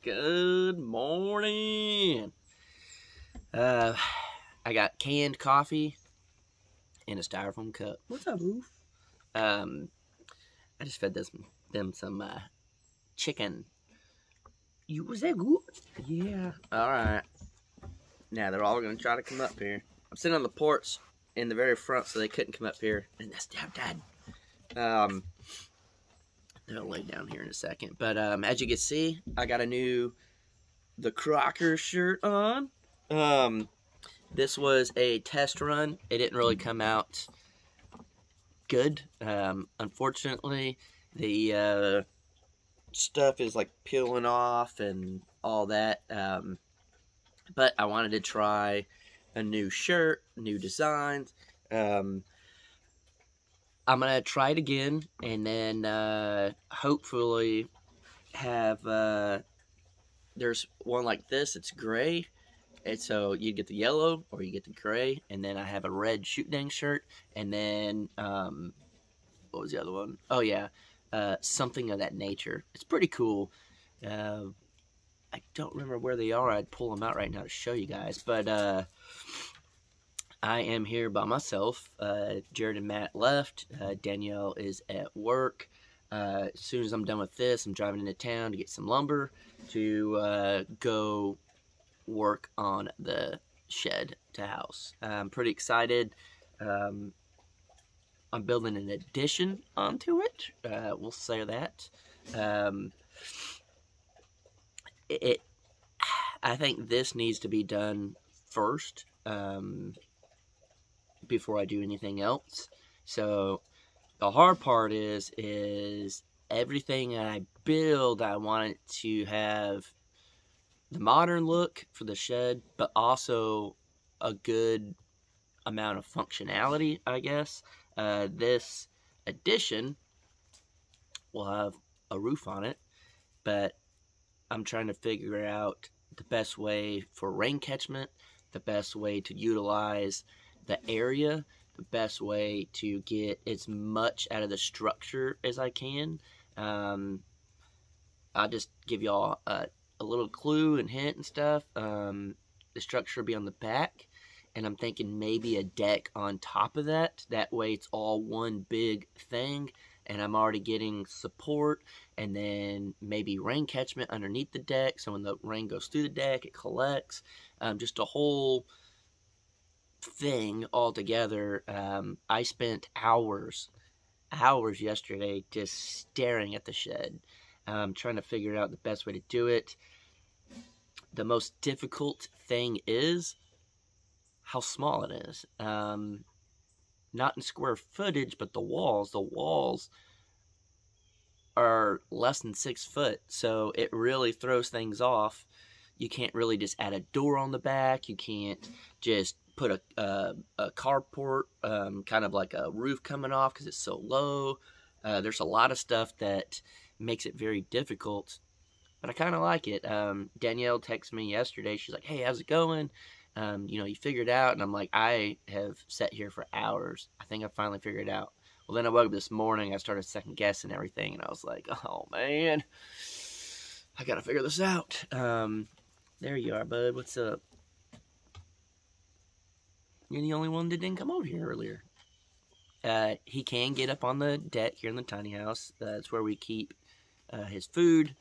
Good morning. I got canned coffee in a styrofoam cup. What's up, Roof? I just fed them some chicken. Was that good? Yeah. All right. Now they're all gonna try to come up here. I'm sitting on the porch in the very front, so they couldn't come up here. And that's Dad. They'll lay down here in a second. But as you can see, I got the Crocker shirt on. This was a test run. It didn't really come out good. Unfortunately, the stuff is like peeling off and all that. But I wanted to try a new shirt, new designs. I'm going to try it again and then hopefully have, there's one like this, it's gray. And so you get the yellow or you get the gray. And then I have a red shoot dang shirt. And then, what was the other one? Oh yeah, something of that nature. It's pretty cool. I don't remember where they are. I'd pull them out right now to show you guys. But, I am here by myself. Jared and Matt left. Danielle is at work. As soon as I'm done with this, I'm driving into town to get some lumber to go work on the shed to house. I'm pretty excited. I'm building an addition onto it. We'll say that. I think this needs to be done first. Before I do anything else. So the hard part is everything I build, I want it to have the modern look for the shed, but also a good amount of functionality, I guess. This addition will have a roof on it, but I'm trying to figure out the best way for rain catchment, the best way to utilize the area, the best way to get as much out of the structure as I can. I'll just give y'all a little clue and hint and stuff. The structure will be on the back, and I'm thinking maybe a deck on top of that. That way it's all one big thing, and I'm already getting support, and then maybe rain catchment underneath the deck, so when the rain goes through the deck, it collects. Just a whole thing altogether. I spent hours yesterday just staring at the shed, trying to figure out the best way to do it. The most difficult thing is how small it is. Not in square footage, but the walls are less than 6 foot, so it really throws things off. You can't really just add a door on the back. You can't just put a carport, kind of like a roof coming off because it's so low. There's a lot of stuff that makes it very difficult, but I kind of like it. Danielle texted me yesterday. She's like, "Hey, how's it going? You figured it out?" And I'm like, "I have sat here for hours. I think I finally figured it out." Well, then I woke up this morning. I started second guessing everything, and I was like, "Oh man, I gotta figure this out." There you are, bud. What's up? You're the only one that didn't come over here earlier. He can get up on the deck here in the tiny house. That's where we keep his food.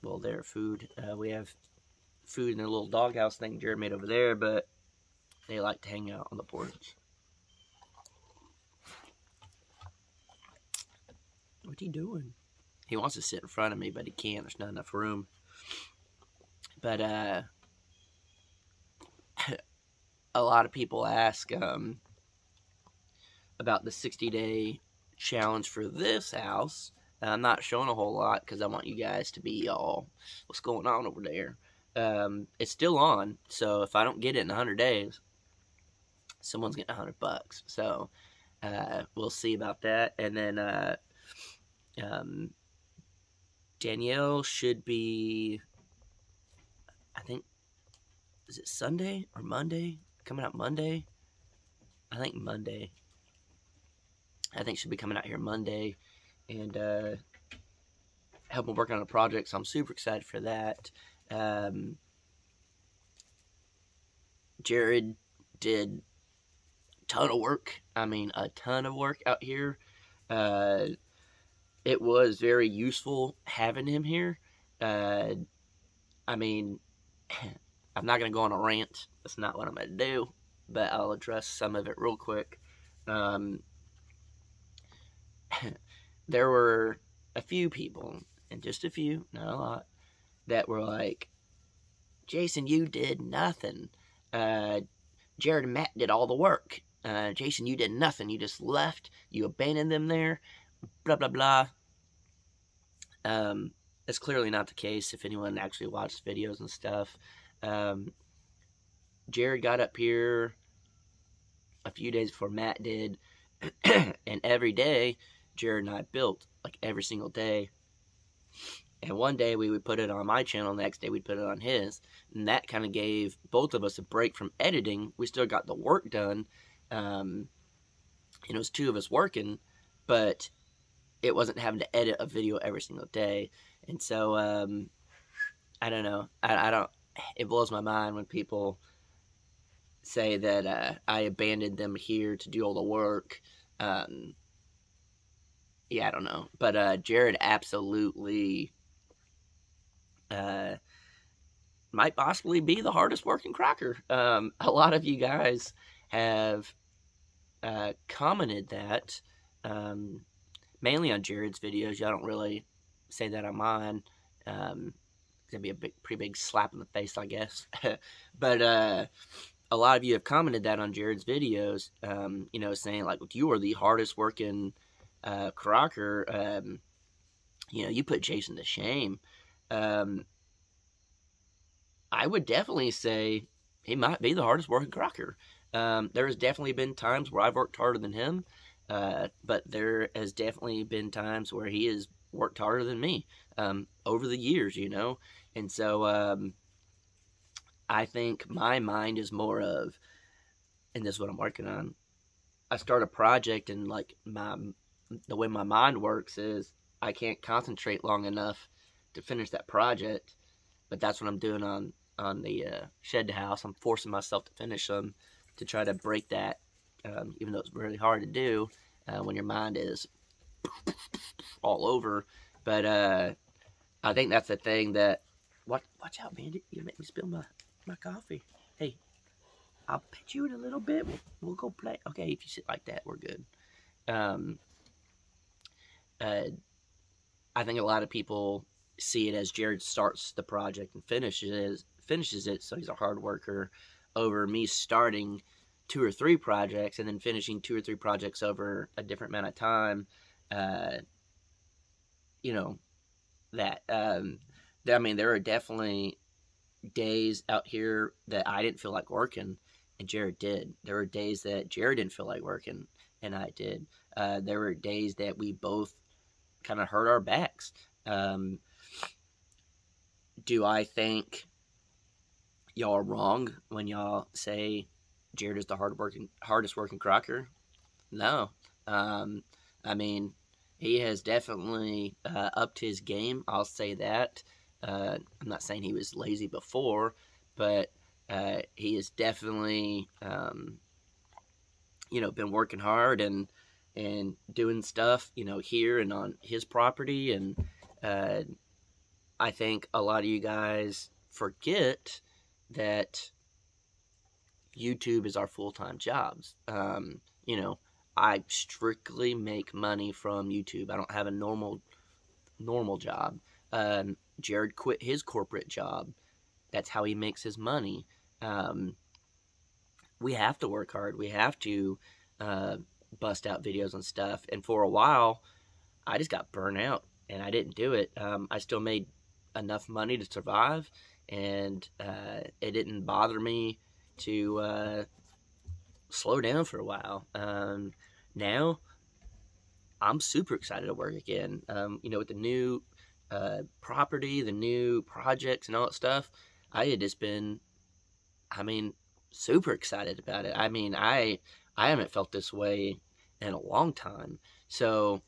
Well, their food. We have food in their little doghouse thing Jared made over there, but they like to hang out on the porch. What's he doing? He wants to sit in front of me, but he can't. There's not enough room. But, a lot of people ask about the 60-day challenge for this house. I'm not showing a whole lot because I want you guys to be all, what's going on over there? It's still on, so if I don't get it in 100 days, someone's getting $100. So we'll see about that. And then Danielle should be, I think, is it Sunday or Monday? Coming out Monday? I think Monday. I think she'll be coming out here Monday and helping work on a project, so I'm super excited for that. Jared did a ton of work. I mean, a ton of work out here. It was very useful having him here. Uh, I mean, I'm not going to go on a rant. That's not what I'm going to do, but I'll address some of it real quick. There were a few people, and just a few, not a lot, that were like, Jason, you did nothing. Jared and Matt did all the work. Jason, you did nothing. You just left. You abandoned them there. Blah, blah, blah. That's clearly not the case if anyone actually watched videos and stuff. Jared got up here a few days before Matt did, and every day, Jared and I built, like every single day. And one day we would put it on my channel, the next day we'd put it on his. And that kind of gave both of us a break from editing. We still got the work done. And it was two of us working, but it wasn't having to edit a video every single day. And so, I don't know. I don't, it blows my mind when people say that I abandoned them here to do all the work. Yeah, I don't know. But Jared absolutely might possibly be the hardest working Crocker. A lot of you guys have commented that, mainly on Jared's videos. Y'all don't really say that on mine. It'd be a pretty big slap in the face, I guess. But a lot of you have commented that on Jared's videos, you know, saying like, you are the hardest working Crocker. You know, you put Jason to shame. I would definitely say he might be the hardest working Crocker. There has definitely been times where I've worked harder than him, but there has definitely been times where he has worked harder than me over the years, you know. And so I think my mind is more of, and this is what I'm working on. I start a project, and like the way my mind works is I can't concentrate long enough to finish that project. But that's what I'm doing on the shed house. I'm forcing myself to finish them to try to break that, even though it's really hard to do when your mind is all over. But I think that's the thing that, watch out, Bandit. You make me spill my coffee. Hey, I'll pet you in a little bit. We'll go play. Okay, if you sit like that, we're good. I think a lot of people see it as Jared starts the project and finishes it, so he's a hard worker, over me starting 2 or 3 projects and then finishing 2 or 3 projects over a different amount of time. You know, that I mean, there are definitely days out here that I didn't feel like working and Jared did. There were days that Jared didn't feel like working and I did. There were days that we both kind of hurt our backs. Do I think y'all are wrong when y'all say Jared is the hardest working Crocker? No. I mean, he has definitely upped his game. I'll say that. I'm not saying he was lazy before, but he has definitely, you know, been working hard and doing stuff, you know, here and on his property. And I think a lot of you guys forget that YouTube is our full-time jobs. You know, I strictly make money from YouTube. I don't have a normal job. Jared quit his corporate job. That's how he makes his money. We have to work hard. We have to bust out videos and stuff. And for a while, I just got burnt out and I didn't do it. I still made enough money to survive, and it didn't bother me to slow down for a while. Now, I'm super excited to work again. You know, with the new property, the new projects and all that stuff, I had just been, I mean, super excited about it. I mean, I haven't felt this way in a long time. So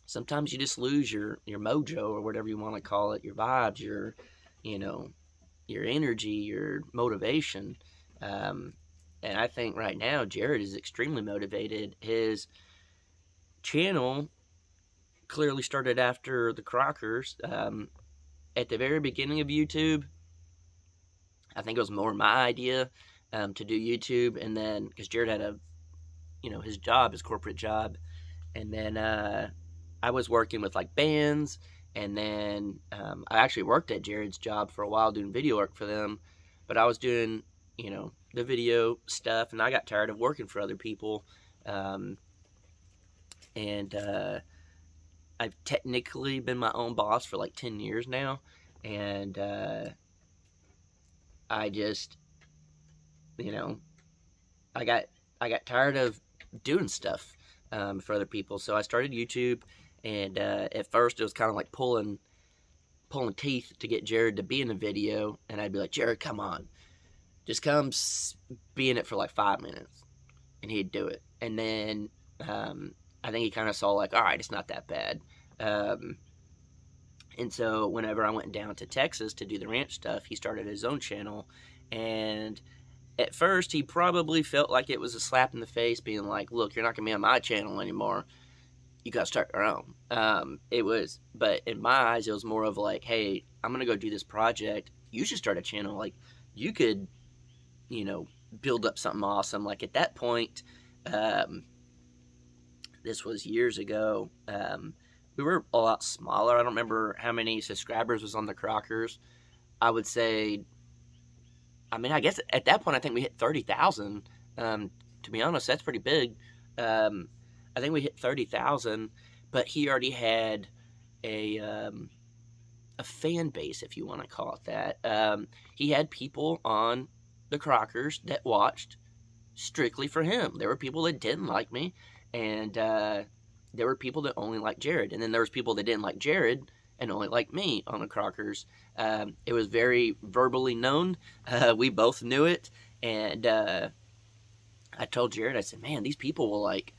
sometimes you just lose your mojo, or whatever you want to call it, your vibes, you know, your energy, your motivation. And I think right now Jared is extremely motivated. His channel clearly started after the Crockers. At the very beginning of YouTube, I think it was more my idea to do YouTube, and then because Jared had his job, his corporate job, and then I was working with like bands, and then I actually worked at Jared's job for a while doing video work for them, but I was doing the video stuff, and I got tired of working for other people, and I've technically been my own boss for like 10 years now, and I just, I got tired of doing stuff for other people, so I started YouTube, and at first it was kind of like pulling teeth to get Jared to be in the video, and I'd be like, Jared, come on, just come be in it for like 5 minutes, and he'd do it, and then I think he kind of saw like, all right, it's not that bad. And so whenever I went down to Texas to do the ranch stuff, he started his own channel. And at first, he probably felt like it was a slap in the face, being like, look, you're not going to be on my channel anymore. You got to start your own. But in my eyes, it was more of like, hey, I'm going to go do this project. You should start a channel. Like, you could, build up something awesome. Like, at that point, this was years ago, we were a lot smaller. I don't remember how many subscribers was on the Crockers. I would say, I guess at that point, I think we hit 30,000. To be honest, that's pretty big. I think we hit 30,000, but he already had a fan base, if you want to call it that. He had people on the Crockers that watched strictly for him. There were people that didn't like me, and there were people that only liked Jared, and then there was people that didn't like Jared and only liked me on the Crockers. It was very verbally known. We both knew it, and I told Jared, I said, man, these people will like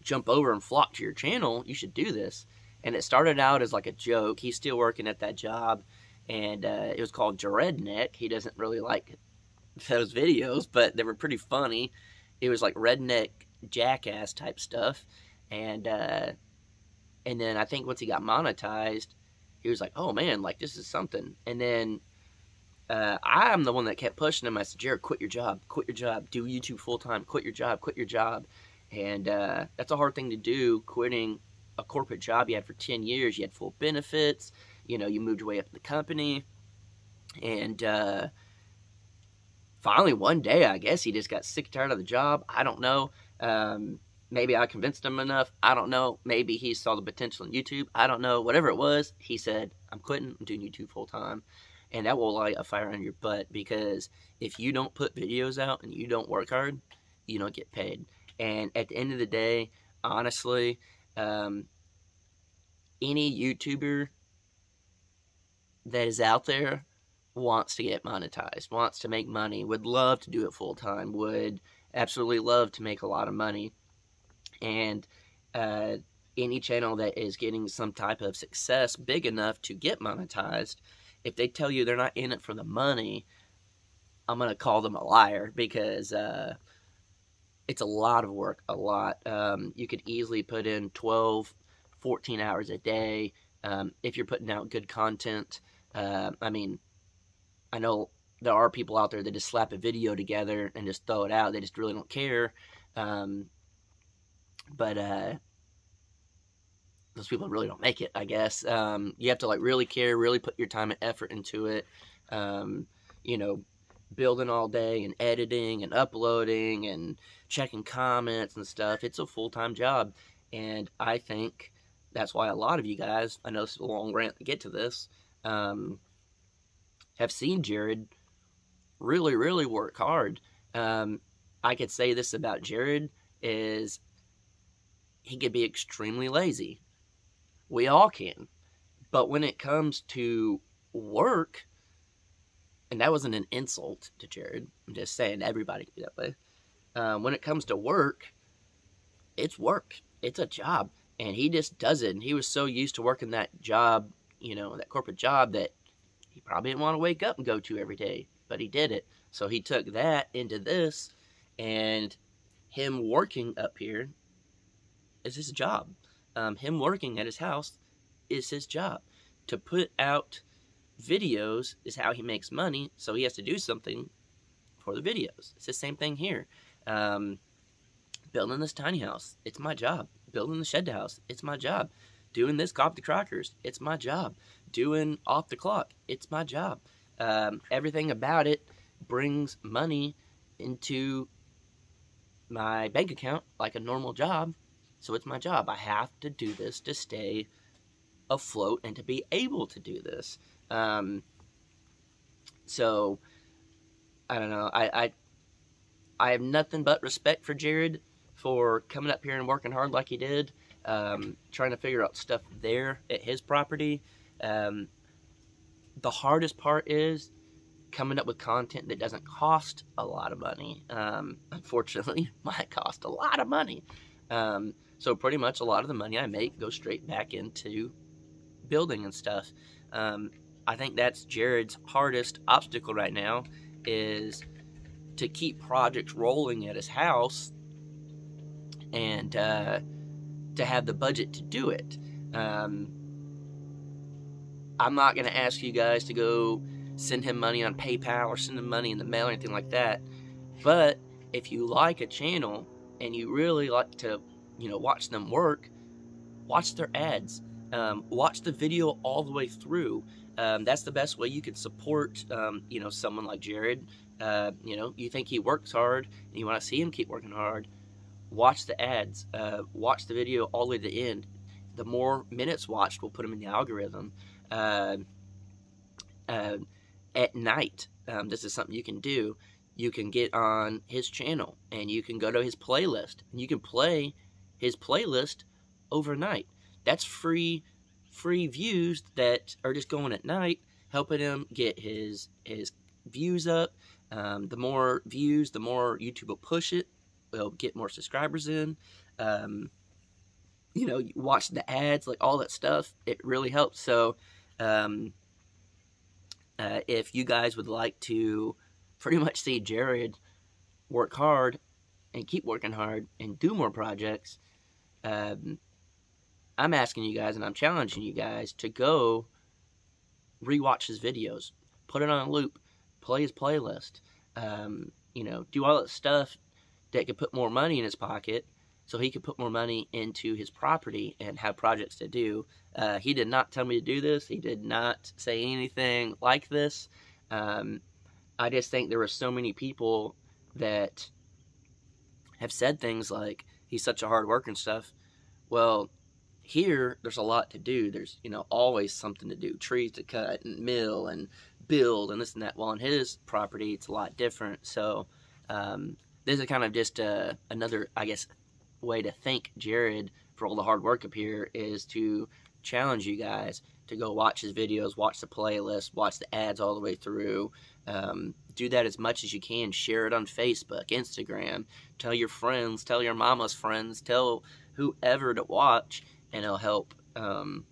jump over and flock to your channel. You should do this. And it started out as like a joke. He's still working at that job, and it was called Jaredneck. He doesn't really like those videos, but they were pretty funny. It was like redneck jackass type stuff. And then I think once he got monetized, he was like, oh man, like this is something. And then I'm the one that kept pushing him. I said, Jared, quit your job, do YouTube full time, quit your job. And that's a hard thing to do, quitting a corporate job you had for 10 years. You had full benefits, you moved your way up in the company. And finally one day, I guess he just got sick and tired of the job. I don't know. Maybe I convinced him enough. I don't know. Maybe he saw the potential in YouTube. I don't know. Whatever it was, he said, I'm quitting. I'm doing YouTube full time. And that will light a fire under your butt, because if you don't put videos out and you don't work hard, you don't get paid. And at the end of the day, honestly, any YouTuber that is out there wants to get monetized, wants to make money, would love to do it full time, would absolutely love to make a lot of money. And any channel that is getting some type of success big enough to get monetized, if they tell you they're not in it for the money, I'm going to call them a liar, because it's a lot of work, a lot. You could easily put in 12, 14 hours a day if you're putting out good content. I know there are people out there that just slap a video together and just throw it out. They just really don't care. But those people really don't make it, I guess. You have to like really care, really put your time and effort into it. Building all day and editing and uploading and checking comments and stuff. It's a full-time job. And I think that's why a lot of you guys, I know this is a long rant to get to this, have seen Jared really, really work hard. I could say this about Jared is he could be extremely lazy. We all can. But when it comes to work, and that wasn't an insult to Jared, I'm just saying everybody can be that way. When it comes to work, it's work. It's a job. And he just does it. And he was so used to working that job, that corporate job, that he probably didn't want to wake up and go to every day, but he did it. So he took that into this, and him working up here is his job. Him working at his house is his job. To put out videos is how he makes money, so he has to do something for the videos. It's the same thing here. Building this tiny house, it's my job. Building the shed house, it's my job. Doing this Cop the Crockers, it's my job. Doing Off the Clock, it's my job. Everything about it brings money into my bank account like a normal job, so it's my job. I have to do this to stay afloat and to be able to do this. So I don't know. I have nothing but respect for Jared for coming up here and working hard like he did, trying to figure out stuff there at his property. The hardest part is coming up with content that doesn't cost a lot of money. Unfortunately, might cost a lot of money. So pretty much a lot of the money I make goes straight back into building and stuff. I think that's Jared's hardest obstacle right now, is to keep projects rolling at his house and to have the budget to do it. I'm not going to ask you guys to go send him money on PayPal or send him money in the mail or anything like that. But if you like a channel and you really like to, watch them work, watch their ads. Watch the video all the way through. That's the best way you can support, someone like Jared. You think he works hard and you want to see him keep working hard. Watch the ads. Watch the video all the way to the end. The more minutes watched will put him in the algorithm. At night, this is something you can do. You can get on his channel and you can go to his playlist and you can play his playlist overnight. That's free views that are just going at night, helping him get his views up. The more views, the more YouTube will push it. We'll get more subscribers in. Watch the ads, like all that stuff. It really helps. So, if you guys would like to pretty much see Jared work hard and keep working hard and do more projects, I'm asking you guys and I'm challenging you guys to go rewatch his videos, put it on a loop, play his playlist, do all that stuff that could put more money in his pocket so he could put more money into his property and have projects to do. He did not tell me to do this. He did not say anything like this. I just think there were so many people that have said things like, he's such a hard worker and stuff. Well, here, there's a lot to do. There's, always something to do. Trees to cut and mill and build and this and that. Well, on his property, it's a lot different. So, this is kind of just another, I guess, way to thank Jared for all the hard work up here, is to challenge you guys to go watch his videos, watch the playlist, watch the ads all the way through. Do that as much as you can. Share it on Facebook, Instagram. Tell your friends, tell your mama's friends, tell whoever to watch, and it'll help. And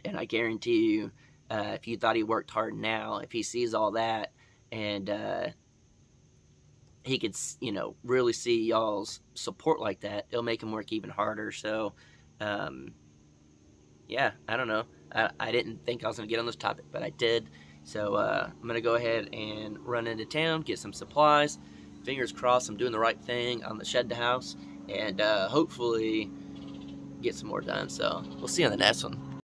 I guarantee you, if you thought he worked hard now, if he sees all that and he could, really see y'all's support like that, it'll make him work even harder. So, yeah, I don't know. I didn't think I was going to get on this topic, but I did. So, I'm going to go ahead and run into town, get some supplies. Fingers crossed I'm doing the right thing on the shed to house, and hopefully get some more done. So, we'll see you on the next one.